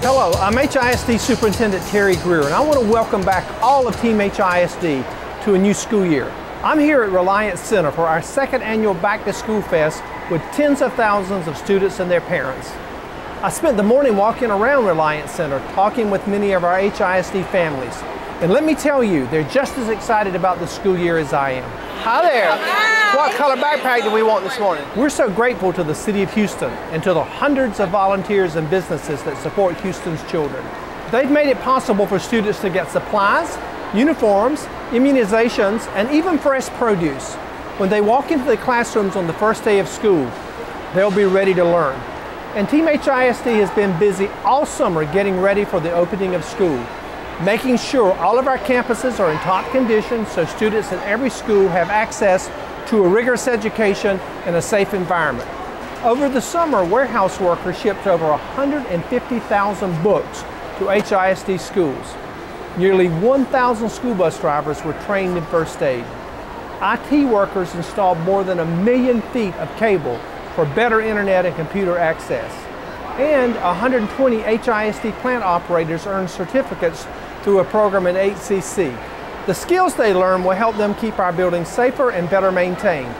Hello, I'm HISD Superintendent Terry Grier, and I want to welcome back all of Team HISD to a new school year. I'm here at Reliant Center for our second annual Back to School Fest with tens of thousands of students and their parents. I spent the morning walking around Reliant Center talking with many of our HISD families. And let me tell you, they're just as excited about the school year as I am. Hi there. Hi. What color backpack do we want this morning? We're so grateful to the City of Houston and to the hundreds of volunteers and businesses that support Houston's children. They've made it possible for students to get supplies, uniforms, immunizations, and even fresh produce. When they walk into the classrooms on the first day of school, they'll be ready to learn. And Team HISD has been busy all summer getting ready for the opening of school, making sure all of our campuses are in top condition so students in every school have access to a rigorous education and a safe environment. Over the summer, warehouse workers shipped over 150,000 books to HISD schools. Nearly 1,000 school bus drivers were trained in first aid. IT workers installed more than 1 million feet of cable for better internet and computer access. And 120 HISD plant operators earned certificates through a program at HCC. The skills they learn will help them keep our buildings safer and better maintained.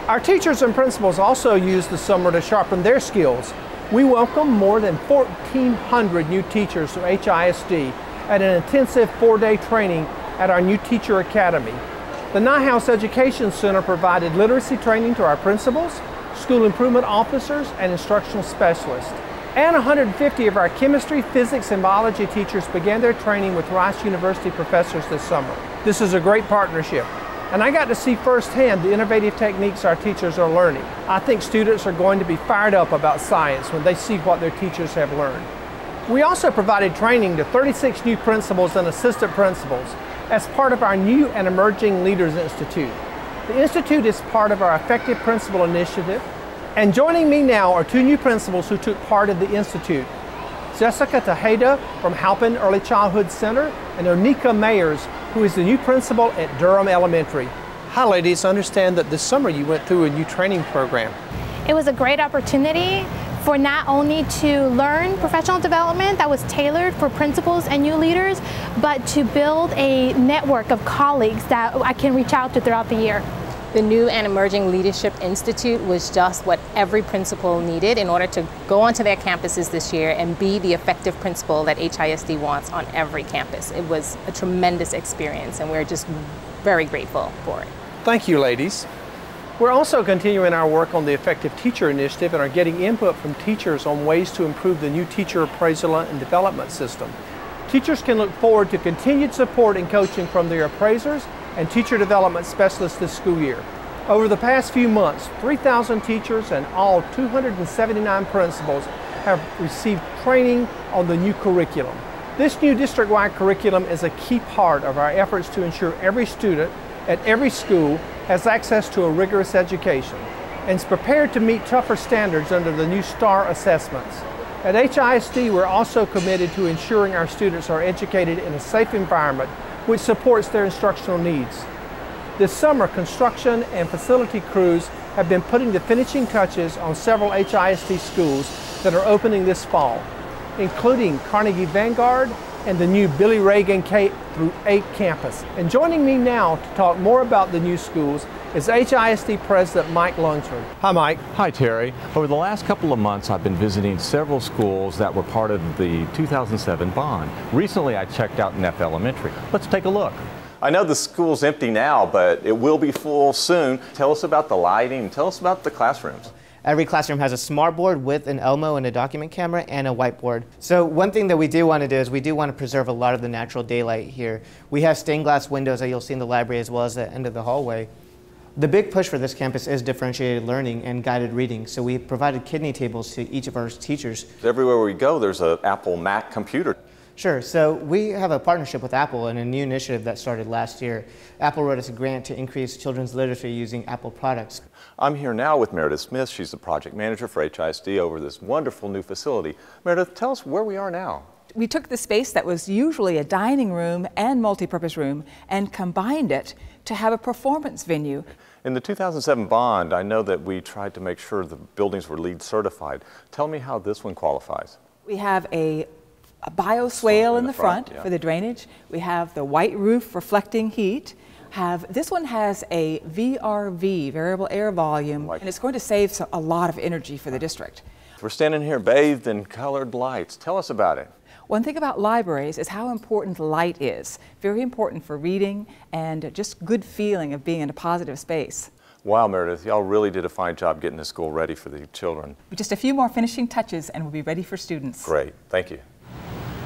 Our teachers and principals also used the summer to sharpen their skills. We welcome more than 1,400 new teachers to HISD at an intensive 4-day training at our new Teacher Academy. The Nyhouse Education Center provided literacy training to our principals, school improvement officers, and instructional specialists. And 150 of our chemistry, physics, and biology teachers began their training with Rice University professors this summer. This is a great partnership, and I got to see firsthand the innovative techniques our teachers are learning. I think students are going to be fired up about science when they see what their teachers have learned. We also provided training to 36 new principals and assistant principals as part of our new and Emerging Leaders Institute. The Institute is part of our Effective Principal Initiative. And joining me now are 2 new principals who took part in the Institute. Jessica Tejeda from Halpin Early Childhood Center and Onika Mayers, who is the new principal at Durham Elementary. Hi ladies, I understand that this summer you went through a new training program. It was a great opportunity for not only to learn professional development that was tailored for principals and new leaders, but to build a network of colleagues that I can reach out to throughout the year. The new and Emerging Leadership Institute was just what every principal needed in order to go onto their campuses this year and be the effective principal that HISD wants on every campus. It was a tremendous experience, and we're just very grateful for it. Thank you, ladies. We're also continuing our work on the Effective Teacher Initiative and are getting input from teachers on ways to improve the new teacher appraisal and development system. Teachers can look forward to continued support and coaching from their appraisers and teacher development specialists this school year. Over the past few months, 3,000 teachers and all 279 principals have received training on the new curriculum. This new district-wide curriculum is a key part of our efforts to ensure every student at every school has access to a rigorous education and is prepared to meet tougher standards under the new STAR assessments. At HISD, we're also committed to ensuring our students are educated in a safe environment which supports their instructional needs. This summer, construction and facility crews have been putting the finishing touches on several HISD schools that are opening this fall, including Carnegie Vanguard and the new Billy Reagan K-8 campus. And joining me now to talk more about the new schools is HISD President Mike Lunceford. Hi, Mike. Hi, Terry. Over the last couple of months, I've been visiting several schools that were part of the 2007 bond. Recently, I checked out NEFF Elementary. Let's take a look. I know the school's empty now, but it will be full soon. Tell us about the lighting. Tell us about the classrooms. Every classroom has a smart board with an Elmo and a document camera and a whiteboard. So one thing that we do want to do is we do want to preserve a lot of the natural daylight here. We have stained glass windows that you'll see in the library as well as the end of the hallway. The big push for this campus is differentiated learning and guided reading. So we provided kidney tables to each of our teachers. Everywhere we go, there's an Apple Mac computer. Sure. So we have a partnership with Apple and a new initiative that started last year. Apple wrote us a grant to increase children's literacy using Apple products. I'm here now with Meredith Smith. She's the project manager for HISD over this wonderful new facility. Meredith, tell us where we are now. We took the space that was usually a dining room and multi-purpose room and combined it to have a performance venue. In the 2007 bond, I know that we tried to make sure the buildings were LEED certified. Tell me how this one qualifies. We have a a bioswale in the front yeah. for the drainage. We have the white roof reflecting heat. This one has a VRV, variable air volume, and it's going to save a lot of energy for the district. We're standing here bathed in colored lights. Tell us about it. One thing about libraries is how important light is. Very important for reading and just good feeling of being in a positive space. Wow, Meredith, y'all really did a fine job getting the school ready for the children. Just a few more finishing touches and we'll be ready for students. Great, thank you.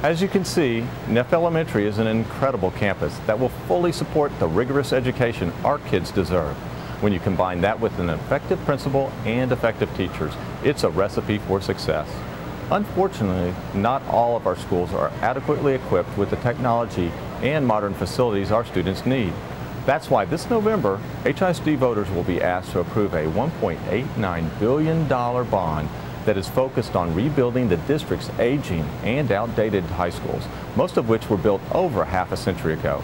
As you can see, NEFF Elementary is an incredible campus that will fully support the rigorous education our kids deserve. When you combine that with an effective principal and effective teachers, it's a recipe for success. Unfortunately, not all of our schools are adequately equipped with the technology and modern facilities our students need. That's why this November, HISD voters will be asked to approve a $1.89 billion bond that is focused on rebuilding the district's aging and outdated high schools, most of which were built over half a century ago.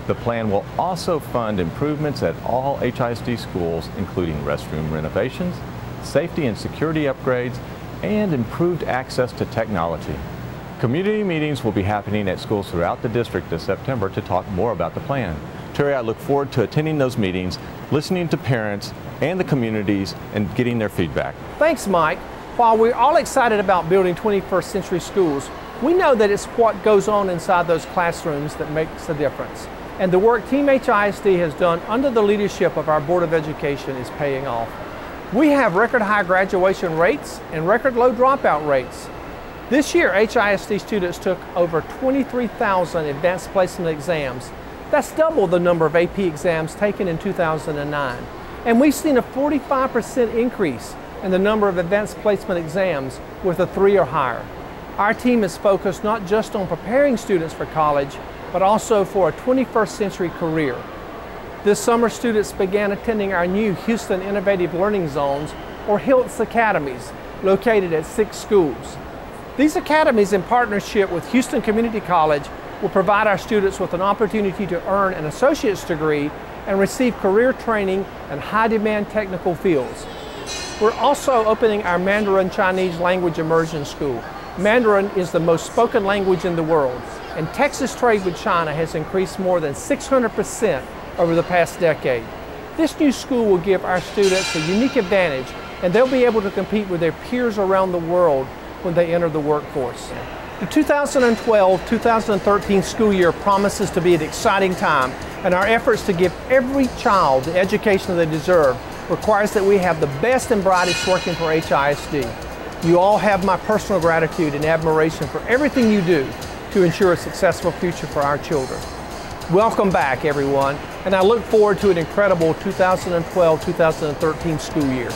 The plan will also fund improvements at all HISD schools, including restroom renovations, safety and security upgrades, and improved access to technology. Community meetings will be happening at schools throughout the district this September to talk more about the plan. Terry, I look forward to attending those meetings, listening to parents and the communities, and getting their feedback. Thanks, Mike. While we're all excited about building 21st century schools, we know that it's what goes on inside those classrooms that makes a difference. And the work Team HISD has done under the leadership of our Board of Education is paying off. We have record high graduation rates and record low dropout rates. This year, HISD students took over 23,000 advanced placement exams. That's double the number of AP exams taken in 2009. And we've seen a 45% increase in the number of advanced placement exams with a 3 or higher. Our team is focused not just on preparing students for college, but also for a 21st century career. This summer, students began attending our new Houston Innovative Learning Zones, or HILTS Academies, located at 6 schools. These academies, in partnership with Houston Community College, will provide our students with an opportunity to earn an associate's degree and receive career training in high-demand technical fields. We're also opening our Mandarin Chinese language immersion school. Mandarin is the most spoken language in the world, and Texas trade with China has increased more than 600% over the past decade. This new school will give our students a unique advantage, and they'll be able to compete with their peers around the world when they enter the workforce. The 2012-2013 school year promises to be an exciting time, and our efforts to give every child the education they deserve requires that we have the best and brightest working for HISD. You all have my personal gratitude and admiration for everything you do to ensure a successful future for our children. Welcome back, everyone, and I look forward to an incredible 2012-2013 school year.